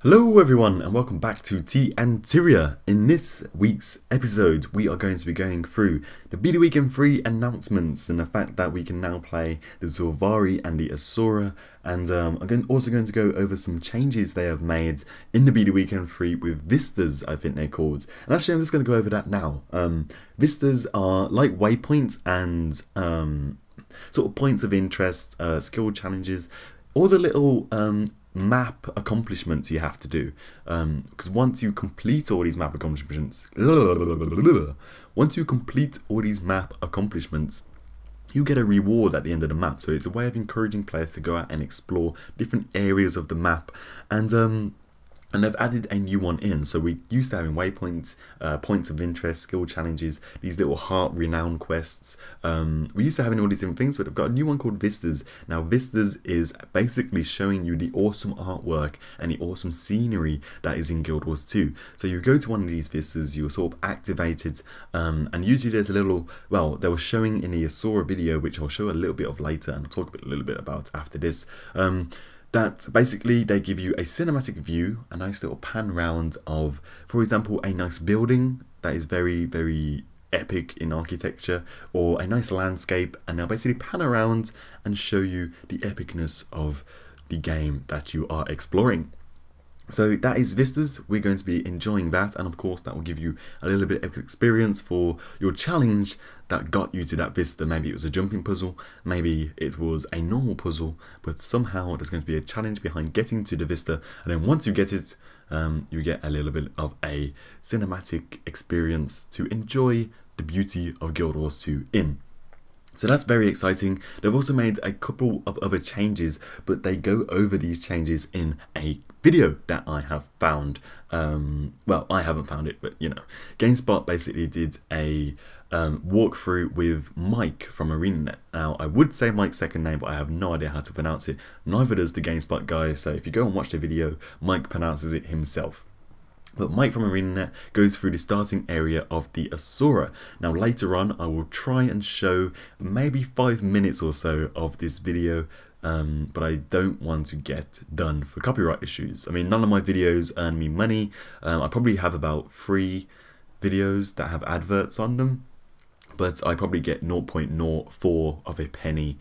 Hello everyone and welcome back to Tyria. In this week's episode we are going to be going through the Beta Weekend Free announcements and the fact that we can now play the Sylvari and the Asura, and I'm also going to go over some changes they have made in the Beta Weekend Free with Vistas, I think they're called. And actually I'm just going to go over that now. Vistas are like waypoints and sort of points of interest, skill challenges, all the little map accomplishments you have to do, because once you complete all these map accomplishments, you get a reward at the end of the map. So it's a way of encouraging players to go out and explore different areas of the map, and they've added a new one in. So we used to having waypoints, points of interest, skill challenges, these little heart renown quests. We used to having all these different things, but they've got a new one called Vistas. Now Vistas is basically showing you the awesome artwork and the awesome scenery that is in Guild Wars 2. So you go to one of these Vistas, you're sort of activated, and usually there's a little, well, they were showing in the Asura video, which I'll show a little bit of later and I'll talk a little bit about after this. That basically they give you a cinematic view, a nice little pan round of, for example, a nice building that is very, very epic in architecture, or a nice landscape, and they'll basically pan around and show you the epicness of the game that you are exploring. So that is Vistas. We're going to be enjoying that, and of course that will give you a little bit of experience for your challenge that got you to that Vista. Maybe it was a jumping puzzle, maybe it was a normal puzzle, but somehow there's going to be a challenge behind getting to the Vista, and then once you get it, you get a little bit of a cinematic experience to enjoy the beauty of Guild Wars 2 in. So that's very exciting. They've also made a couple of other changes, but they go over these changes in a video that I have found. Well, I haven't found it, but you know, GameSpot basically did a walkthrough with Mike from ArenaNet. Now, I would say Mike's second name, but I have no idea how to pronounce it. Neither does the GameSpot guy, so if you go and watch the video, Mike pronounces it himself. But Mike from ArenaNet goes through the starting area of the Asura. Now later on I will try and show maybe 5 minutes or so of this video, but I don't want to get done for copyright issues. I mean, none of my videos earn me money. I probably have about 3 videos that have adverts on them, but I probably get 0.04 of a penny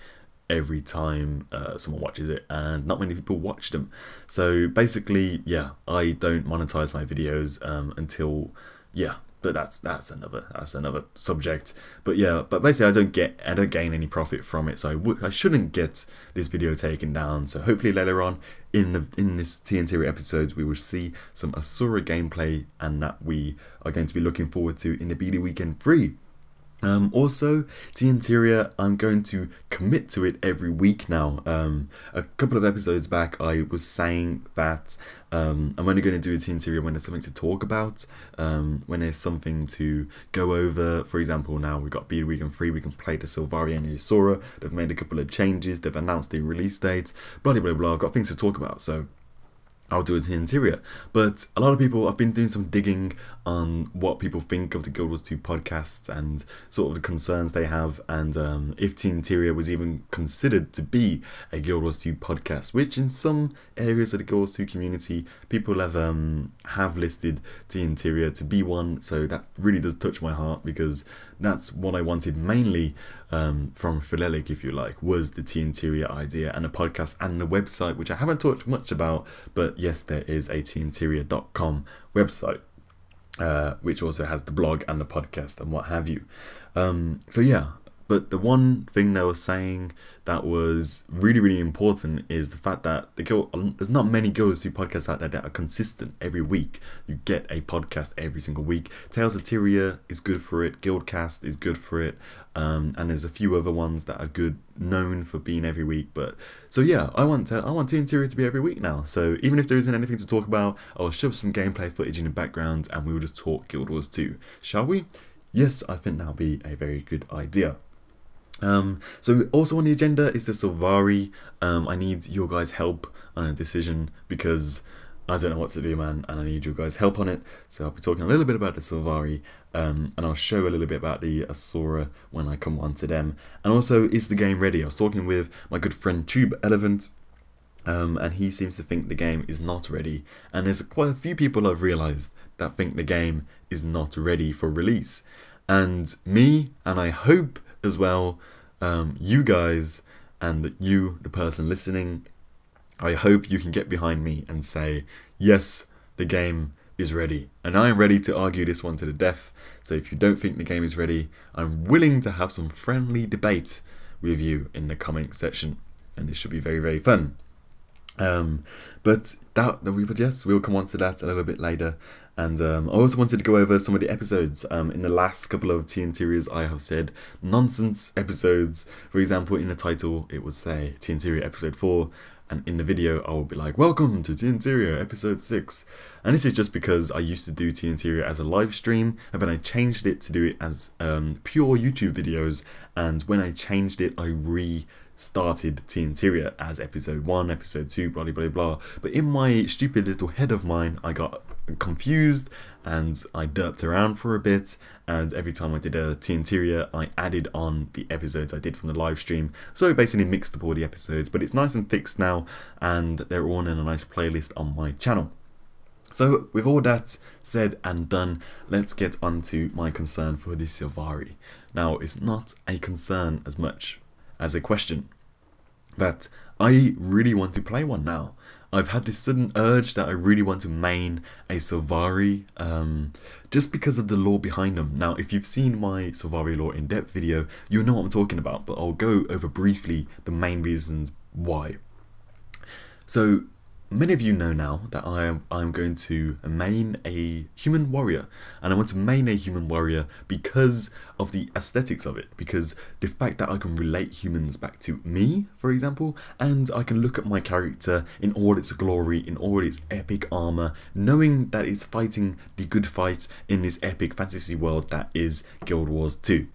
every time someone watches it, and not many people watch them. So basically, yeah, I don't monetize my videos until, yeah, but that's another subject. But yeah, but basically I don't gain any profit from it, so I shouldn't get this video taken down. So hopefully later on in this TNT episodes we will see some Asura gameplay, and that we are going to be looking forward to in the Beta Weekend Free. Also, Tyria, I'm going to commit to it every week now. A couple of episodes back I was saying that I'm only going to do a Tyria when there's something to talk about, when there's something to go over. For example, now we've got Beta Weekend Free, we can play the Sylvari and the Asura. They've made a couple of changes, they've announced the release date, blah blah blah blah. I've got things to talk about, so I'll do it in Tyria. But a lot of people, I've been doing some digging on what people think of the Guild Wars 2 podcasts and sort of the concerns they have, and if Tyria was even considered to be a Guild Wars 2 podcast, which in some areas of the Guild Wars 2 community people have listed Tyria to be one. So that really does touch my heart, because that's what I wanted mainly from Philelic, if you like, was the Tyria idea, and the podcast and the website, which I haven't talked much about, but yes, there is a tyria.com website, which also has the blog and the podcast and what have you. So yeah, but the one thing they were saying that was really, really important is the fact that there's not many Guild Wars 2 podcasts out there that are consistent every week. You get a podcast every single week. Tales of Tyria is good for it, Guildcast is good for it, and there's a few other ones that are good, known for being every week. But so yeah, I want Tyria to be every week now. So even if there isn't anything to talk about, I'll show some gameplay footage in the background and we'll just talk Guild Wars 2. Shall we? Yes, I think that'll be a very good idea. So also on the agenda is the Sylvari. I need your guys' help on a decision, because I don't know what to do, man, and I need your guys' help on it. So I'll be talking a little bit about the Sylvari, and I'll show a little bit about the Asura when I come on to them. And also, is the game ready? I was talking with my good friend Tube Elephant, And he seems to think the game is not ready. And there's quite a few people I've realised that think the game is not ready for release. And me, and I hope as well, you guys and you, the person listening, I hope you can get behind me and say, yes, the game is ready. And I am ready to argue this one to the death. So if you don't think the game is ready, I'm willing to have some friendly debate with you in the comment section. And this should be very, very fun. But we'll come on to that a little bit later. And I also wanted to go over some of the episodes. In the last couple of Tyrias, I have said nonsense episodes. For example, in the title, it would say Tyria episode 4. And in the video, I will be like, welcome to Tyria episode 6. And this is just because I used to do Tyria as a live stream, and then I changed it to do it as pure YouTube videos. And when I changed it, I restarted Tyria as episode 1, episode 2, blah, blah, blah. But in my stupid little head of mine, I got confused and I derped around for a bit, and every time I did a Tyria, I added on the episodes I did from the live stream. So basically mixed up all the episodes, but it's nice and fixed now, and they're all in a nice playlist on my channel. So with all that said and done, let's get on to my concern for the Sylvari. Now, it's not a concern as much as a question, that I really want to play one now. I've had this sudden urge that I really want to main a Sylvari, just because of the lore behind them. Now, if you've seen my Sylvari lore in-depth video, you'll know what I'm talking about, but I'll go over briefly the main reasons why. So, many of you know now that I'm going to main a human warrior, and I want to main a human warrior because of the aesthetics of it, because the fact that I can relate humans back to me, for example, and I can look at my character in all its glory, in all its epic armor, knowing that it's fighting the good fight in this epic fantasy world that is Guild Wars 2.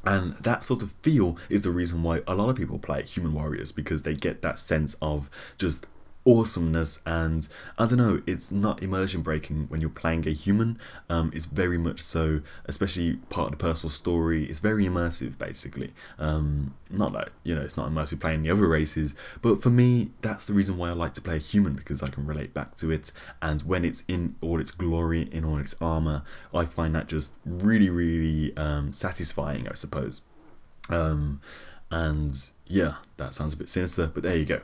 And that sort of feel is the reason why a lot of people play human warriors, because they get that sense of just awesomeness. And I don't know, it's not immersion breaking when you're playing a human. It's very much so, especially part of the personal story, it's very immersive basically. Not that, you know, it's not immersive playing the other races, but for me, that's the reason why I like to play a human, because I can relate back to it, and when it's in all its glory, in all its armor, I find that just really, really satisfying, I suppose. And yeah, that sounds a bit sinister, but there you go.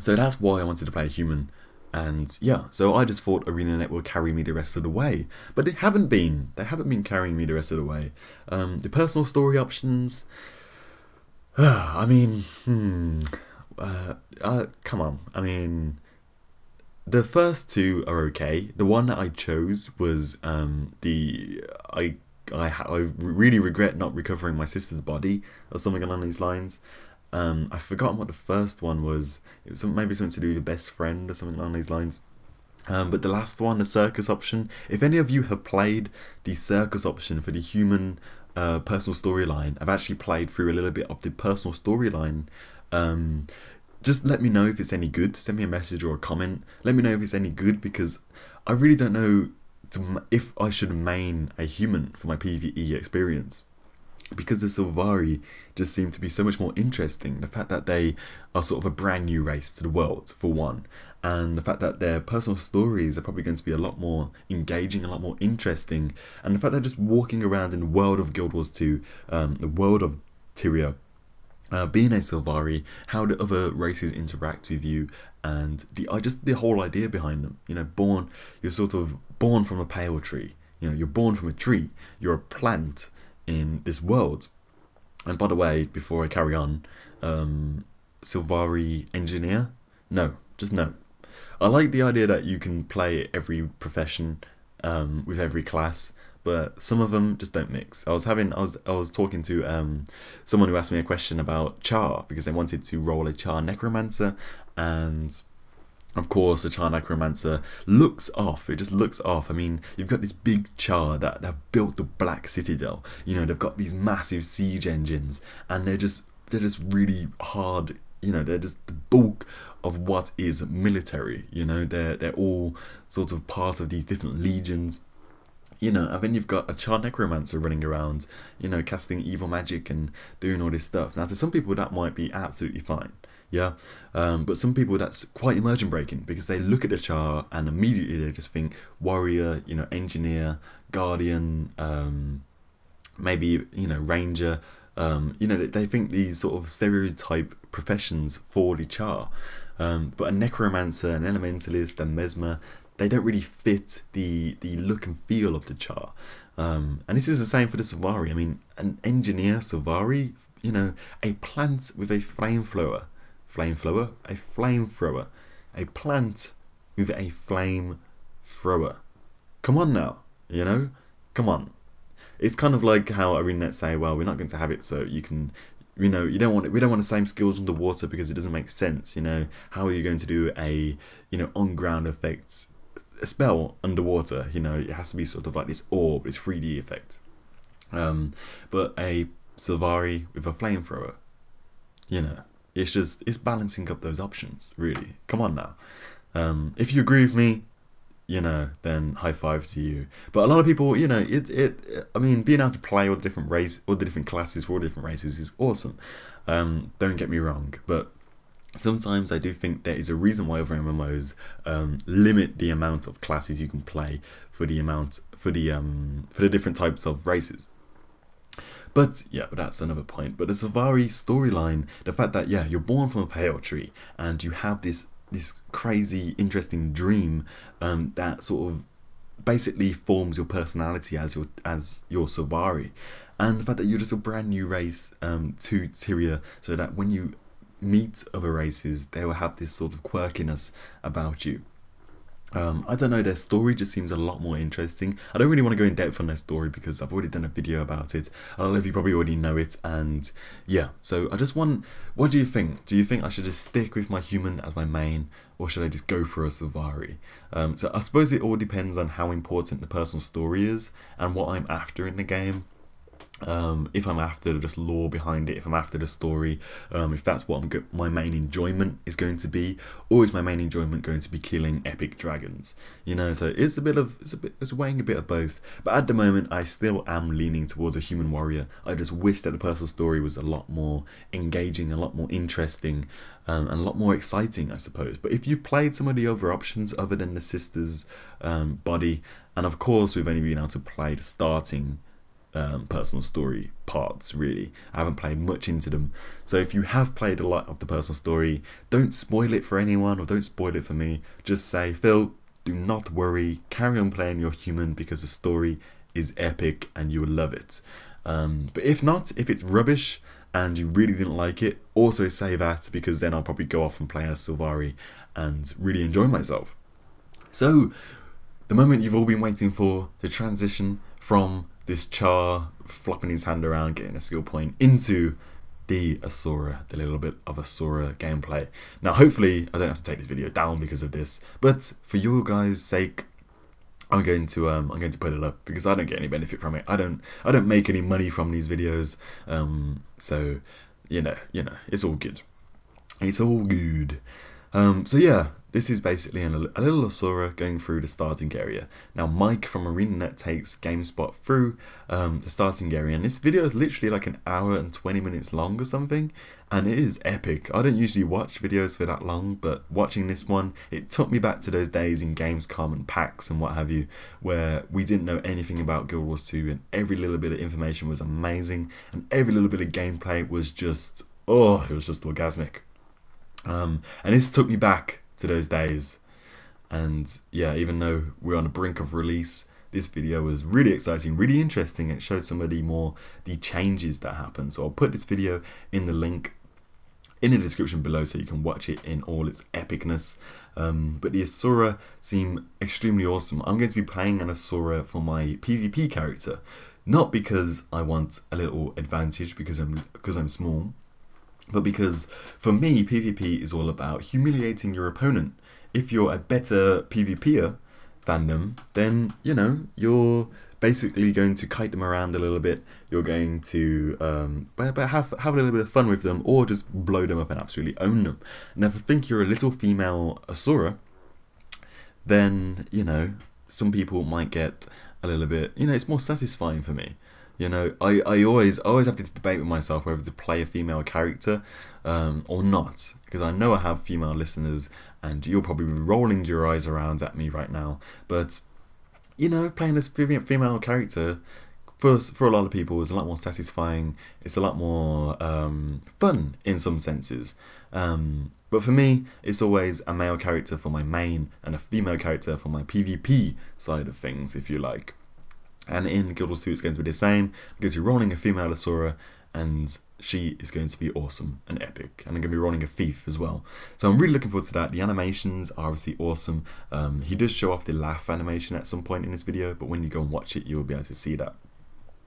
So that's why I wanted to play a human, and yeah, so I just thought ArenaNet will carry me the rest of the way, but they haven't been carrying me the rest of the way. The personal story options, I mean, come on, I mean, the first two are okay. The one that I chose was I really regret not recovering my sister's body, or something along these lines. I've forgotten what the first one was. It was maybe something to do with your best friend or something along these lines. But the last one, the circus option, if any of you have played the circus option for the human personal storyline, I've actually played through a little bit of the personal storyline. Just let me know if it's any good. Send me a message or a comment. Let me know if it's any good, because I really don't know if I should main a human for my PvE experience. Because the Sylvari just seem to be so much more interesting. The fact that they are sort of a brand new race to the world, for one, and the fact that their personal stories are probably going to be a lot more engaging, a lot more interesting, and the fact that just walking around in the world of Guild Wars 2, the world of Tyria, being a Sylvari, how the other races interact with you, and the whole idea behind them. You know, you're sort of born from a pale tree. You know, you're born from a tree. You're a plant in this world. And by the way, before I carry on, Sylvari engineer? No, just no. I like the idea that you can play every profession with every class, but some of them just don't mix. I was talking to someone who asked me a question about Char, because they wanted to roll a Char necromancer, and of course, the Char necromancer looks off. It just looks off. I mean, you've got this big Char that have built the Black Citadel. You know, they've got these massive siege engines, and they're just really hard. You know, they're just the bulk of what is military. You know, they're all sort of part of these different legions. You know, and then you've got a Char necromancer running around, you know, casting evil magic and doing all this stuff. Now, to some people, that might be absolutely fine. Yeah, but some people that's quite immersion breaking because they look at the chart and immediately they just think warrior, you know, engineer, guardian, maybe, you know, ranger. You know, they think these sort of stereotype professions for the chart. But a necromancer, an elementalist, a mesmer, they don't really fit the look and feel of the chart. And this is the same for the Sylvari. I mean, an engineer Sylvari, you know, a plant with a flamethrower, a flamethrower, a plant with a flamethrower. Come on now, you know, come on. It's kind of like how arenanet say, well, we're not going to have it so you can, you know, we don't want the same skills underwater because it doesn't make sense. You know, how are you going to do a, you know, on ground effects, a spell underwater? You know, it has to be sort of like this orb, this 3D effect. But a Sylvari with a flamethrower, you know, it's balancing up those options, really. Come on now. If you agree with me, you know, then high five to you. But a lot of people, you know, I mean, being able to play all the different classes for all the different races is awesome. Don't get me wrong, but sometimes I do think there is a reason why other MMOs limit the amount of classes you can play for the different types of races. But yeah, but that's another point. But the Sylvari storyline, the fact that, yeah, you're born from a pale tree and you have this crazy interesting dream that sort of basically forms your personality as your Sylvari, and the fact that you're just a brand new race to Tyria, so that when you meet other races they will have this sort of quirkiness about you. I don't know, their story just seems a lot more interesting. I don't really want to go in depth on their story because I've already done a video about it. I don't know if you probably already know it, and yeah, so I just want, what do you think? Do you think I should just stick with my human as my main, or should I just go for a Sylvari? So I suppose it all depends on how important the personal story is and what I'm after in the game. If I'm after just lore behind it, if I'm after the story, if that's what my main enjoyment is going to be, or is my main enjoyment going to be killing epic dragons? You know, so it's weighing a bit of both. But at the moment, I still am leaning towards a human warrior. I just wish that the personal story was a lot more engaging, a lot more interesting, and a lot more exciting, I suppose. But if you played some of the other options other than the sister's body, and of course we've only been able to play the starting personal story parts, really. I haven't played much into them. So if you have played a lot of the personal story, don't spoil it for anyone, or don't spoil it for me. Just say, Phil, do not worry, carry on playing your human because the story is epic and you will love it. But if not, if it's rubbish and you really didn't like it, also say that, because then I'll probably go off and play as Sylvari and really enjoy myself. So the moment you've all been waiting for, the transition from this Char flopping his hand around, getting a skill point, into the Asura, the little bit of Asura gameplay. Now, hopefully, I don't have to take this video down because of this, but for your guys' sake, I'm going to put it up because I don't get any benefit from it. I don't make any money from these videos, so you know, it's all good. It's all good. So yeah, this is basically a little Asura going through the starting area. Now Mike from arenanet takes GameSpot through the starting area, and this video is literally like an hour and 20 minutes long or something, and it is epic. I don't usually watch videos for that long, but watching this one, it took me back to those days in Gamescom and PAX and what have you, where we didn't know anything about Guild Wars 2 and every little bit of information was amazing, and every little bit of gameplay was just, oh, it was just orgasmic. And this took me back to those days, and yeah, even though we're on the brink of release, this video was really exciting, really interesting. It showed some of the changes that happened. So I'll put this video in the link in the description below so you can watch it in all its epicness. But the Asura seem extremely awesome. I'm going to be playing an Asura for my PvP character, not because I want a little advantage because I'm small, but because for me PvP is all about humiliating your opponent. If you're a better PvPer than them, then you know you're basically going to kite them around a little bit. You're going to have a little bit of fun with them, or just blow them up and absolutely own them. Now, if I think you're a little female Asura, then you know some people might get a little bit. You know, it's more satisfying for me You know, I always have to debate with myself whether to play a female character or not, because I know I have female listeners, and you'll probably be rolling your eyes around at me right now. But you know, playing this female character for a lot of people is a lot more satisfying. It's a lot more fun in some senses. But for me, it's always a male character for my main and a female character for my PvP side of things, if you like. And in Guild Wars 2, it's going to be the same. I'm going to be rolling a female Asura, and she is going to be awesome and epic. And I'm going to be rolling a thief as well. So I'm really looking forward to that. The animations are obviously awesome. He does show off the laugh animation at some point in this video, but when you go and watch it, you'll be able to see that.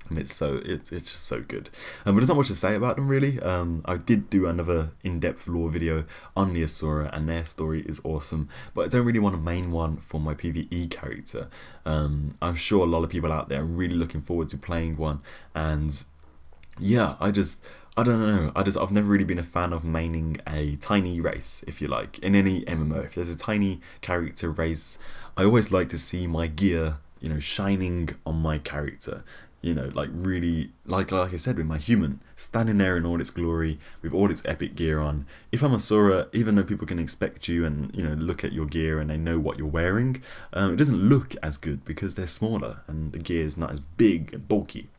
And it's just so good. But there's not much to say about them really. I did do another in-depth lore video on the Asura, and their story is awesome. But I don't really want a main one for my PvE character. I'm sure a lot of people out there are really looking forward to playing one. And yeah, I don't know. I've never really been a fan of maining a tiny race, if you like, in any MMO. If there's a tiny character race, I always like to see my gear, you know, shining on my character. You know, like really, like I said, with my human, standing there in all its glory, with all its epic gear on. If I'm Asura, even though people can expect you and, you know, look at your gear and they know what you're wearing, it doesn't look as good because they're smaller and the gear is not as big and bulky.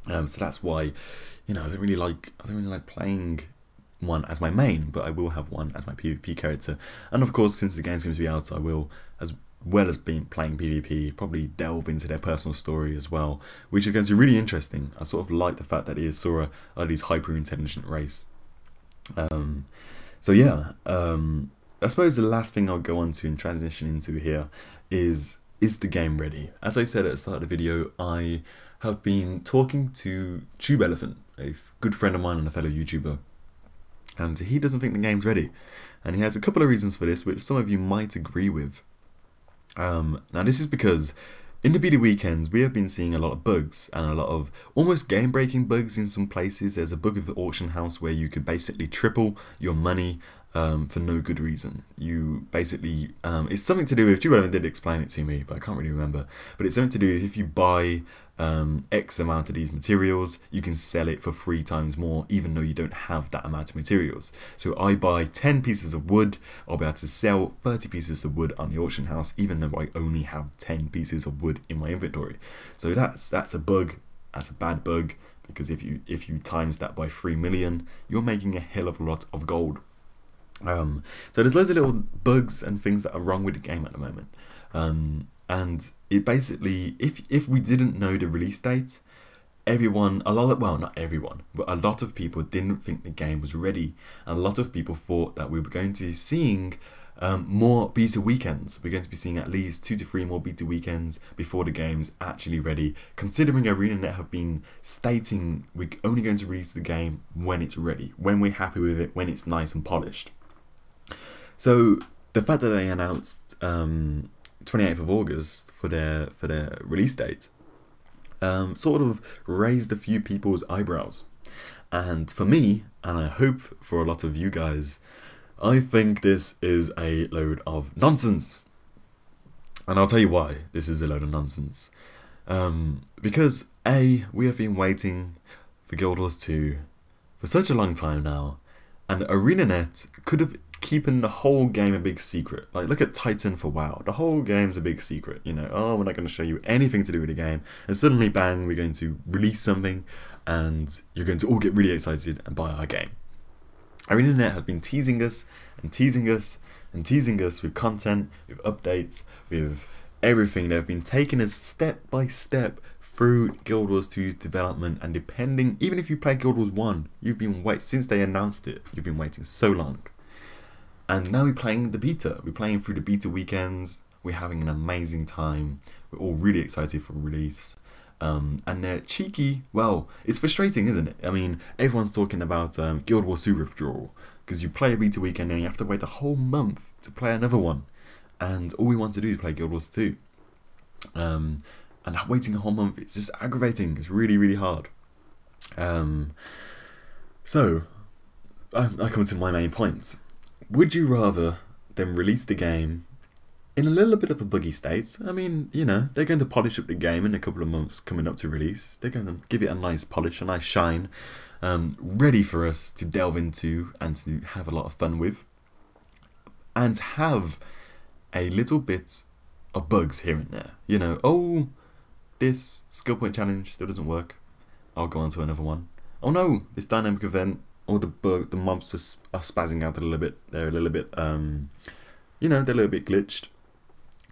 So that's why, you know, I don't really like playing one as my main, but I will have one as my PvP character. And of course, since the game's going to be out, I will, as well as playing PvP, probably delve into their personal story as well, which is going to be really interesting. I sort of like the fact that the Asura are these hyper intelligent race. So yeah, I suppose the last thing I'll go on to and transition into here is the game ready? As I said at the start of the video, I have been talking to Tube Elephant, a good friend of mine and a fellow YouTuber, and he doesn't think the game's ready, and he has a couple of reasons for this, which some of you might agree with. Now this is because in the beta weekends we have been seeing a lot of bugs and a lot of almost game breaking bugs in some places. There's a bug of the auction house where you could basically triple your money for no good reason. You basically, it's something to do with, Tube did explain it to me, but I can't really remember, but it's something to do with if you buy X amount of these materials, you can sell it for 3 times more, even though you don't have that amount of materials. So I buy 10 pieces of wood, I'll be able to sell 30 pieces of wood on the auction house, even though I only have 10 pieces of wood in my inventory. So that's a bug, that's a bad bug, because if you times that by 3 million, you're making a hell of a lot of gold. So there's loads of little bugs and things that are wrong with the game at the moment. And it basically, if we didn't know the release date, not everyone, but a lot of people didn't think the game was ready. And a lot of people thought that we were going to be seeing more beta weekends. We're going to be seeing at least 2 to 3 more beta weekends before the game's actually ready, considering ArenaNet have been stating we're only going to release the game when it's ready, when we're happy with it, when it's nice and polished. So the fact that they announced 28th of August for their release date sort of raised a few people's eyebrows. And for me, and I hope for a lot of you guys, I think this is a load of nonsense. And I'll tell you why this is a load of nonsense. Because A, we have been waiting for Guild Wars 2 for such a long time now, and ArenaNet could have keeping the whole game a big secret. Like, look at Titan for WoW. The whole game's a big secret. You know, oh, we're not going to show you anything to do with the game, and suddenly, bang, we're going to release something, and you're going to all get really excited and buy our game. ArenaNet has been teasing us and teasing us and teasing us with content, with updates, with everything. They've been taking us step by step through Guild Wars 2's development, and depending, even if you play Guild Wars 1, you've been waiting since they announced it. You've been waiting so long. And now we're playing the beta. We're playing through the beta weekends. We're having an amazing time. We're all really excited for release. And they're cheeky. Well, it's frustrating, isn't it? I mean, everyone's talking about Guild Wars 2 withdrawal, because you play a beta weekend and you have to wait a whole month to play another one. And all we want to do is play Guild Wars 2. And waiting a whole month, it's just aggravating. It's really, really hard. So, I come to my main points. Would you rather them release the game in a little bit of a buggy state. I mean, you know, they're going to polish up the game in a couple of months coming up to release. They're going to give it a nice polish, a nice shine, ready for us to delve into and to have a lot of fun with. And have a little bit of bugs here and there. You know, oh, this skill point challenge still doesn't work. I'll go on to another one. Oh no, this dynamic event, all the mobs are spazzing out a little bit. They're a little bit, you know, they're a little bit glitched.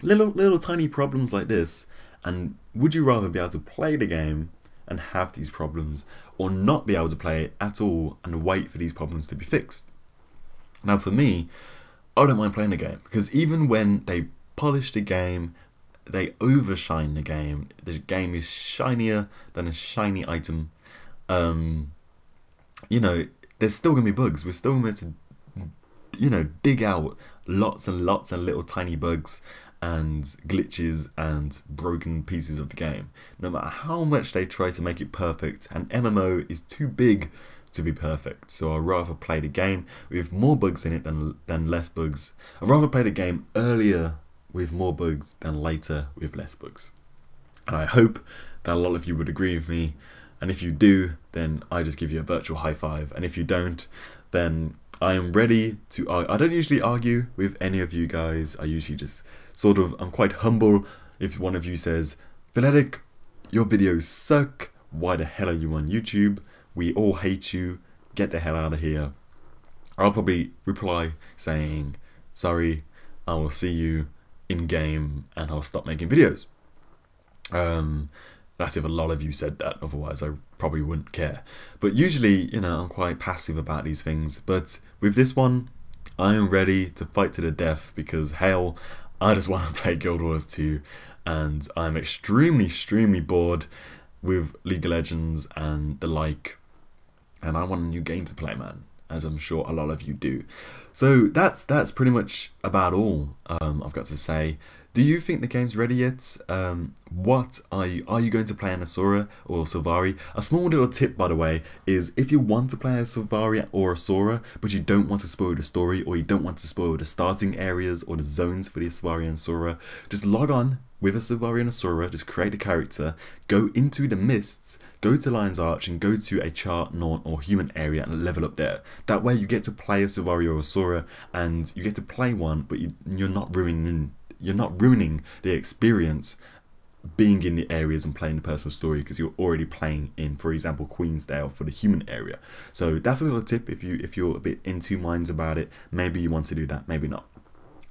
Little tiny problems like this. And would you rather be able to play the game and have these problems, or not be able to play it at all and wait for these problems to be fixed? Now for me, I don't mind playing the game, because even when they polish the game, they overshine the game is shinier than a shiny item. You know, there's still going to be bugs. We're still going to, you know, dig out lots and lots of little tiny bugs and glitches and broken pieces of the game. No matter how much they try to make it perfect, an MMO is too big to be perfect. So I'd rather play the game with more bugs in it than less bugs. I'd rather play the game earlier with more bugs than later with less bugs. And I hope that a lot of you would agree with me. And if you do, then I just give you a virtual high five. And if you don't, then I am ready to argue. I don't usually argue with any of you guys. I usually just sort of, I'm quite humble. If one of you says, Philetic, your videos suck. Why the hell are you on YouTube? We all hate you. Get the hell out of here. I'll probably reply saying, sorry, I will see you in game and I'll stop making videos. That's if a lot of you said that, otherwise I probably wouldn't care. But usually, you know, I'm quite passive about these things. But with this one, I am ready to fight to the death, because hell, I just want to play Guild Wars 2. And I'm extremely bored with League of Legends and the like. And I want a new game to play, man, as I'm sure a lot of you do. So that's pretty much about all I've got to say. Do you think the game's ready yet? What are you going to play an Asura or Sylvari? A small little tip, by the way, is if you want to play a Sylvari or Asura, but you don't want to spoil the story, or you don't want to spoil the starting areas or the zones for the Sylvari and Asura, just log on with a Sylvari and Asura, just create a character, go into the mists, go to Lion's Arch and go to a chart, Norn or human area and level up there. That way you get to play a Sylvari or Asura, and you get to play one, but you're not ruining the experience being in the areas and playing the personal story, because you're already playing in, for example, Queensdale for the human area. So that's a little tip if you're a bit in two minds about it. Maybe you want to do that, maybe not.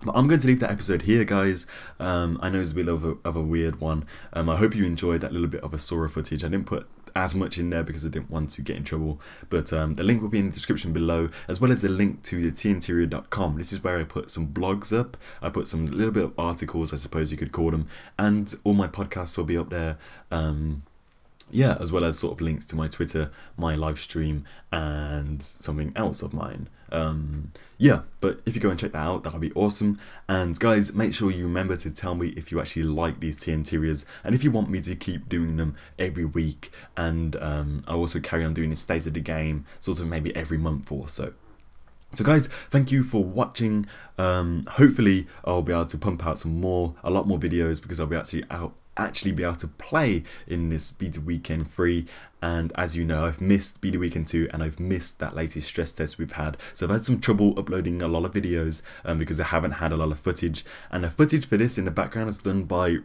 But I'm going to leave that episode here, guys. I know it's a bit of a weird one. I hope you enjoyed that little bit of Asura footage. I didn't put as much in there because I didn't want to get in trouble. But the link will be in the description below, as well as the link to the tntyria.com. This is where I put some blogs up. I put some little bit of articles, I suppose you could call them. And all my podcasts will be up there. Yeah, as well as sort of links to my Twitter, my live stream, and something else of mine. Yeah, but if you go and check that out, that'll be awesome. And guys, make sure you remember to tell me if you actually like these TNTrias, and if you want me to keep doing them every week. And I'll also carry on doing the state of the game, sort of maybe every month or so. So guys, thank you for watching. Hopefully I'll be able to pump out a lot more videos, because I'll be actually be able to play in this beta weekend free. And as you know, I've missed beta weekend 2, and I've missed that latest stress test we've had. So I've had some trouble uploading a lot of videos because I haven't had a lot of footage. And the footage for this in the background is done by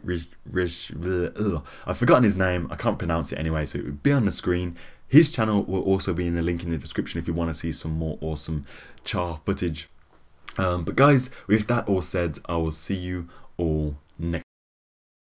I've forgotten his name, I can't pronounce it anyway, so it would be on the screen. His channel will also be in the link in the description if you want to see some more awesome char footage. But guys, with that all said, I will see you all next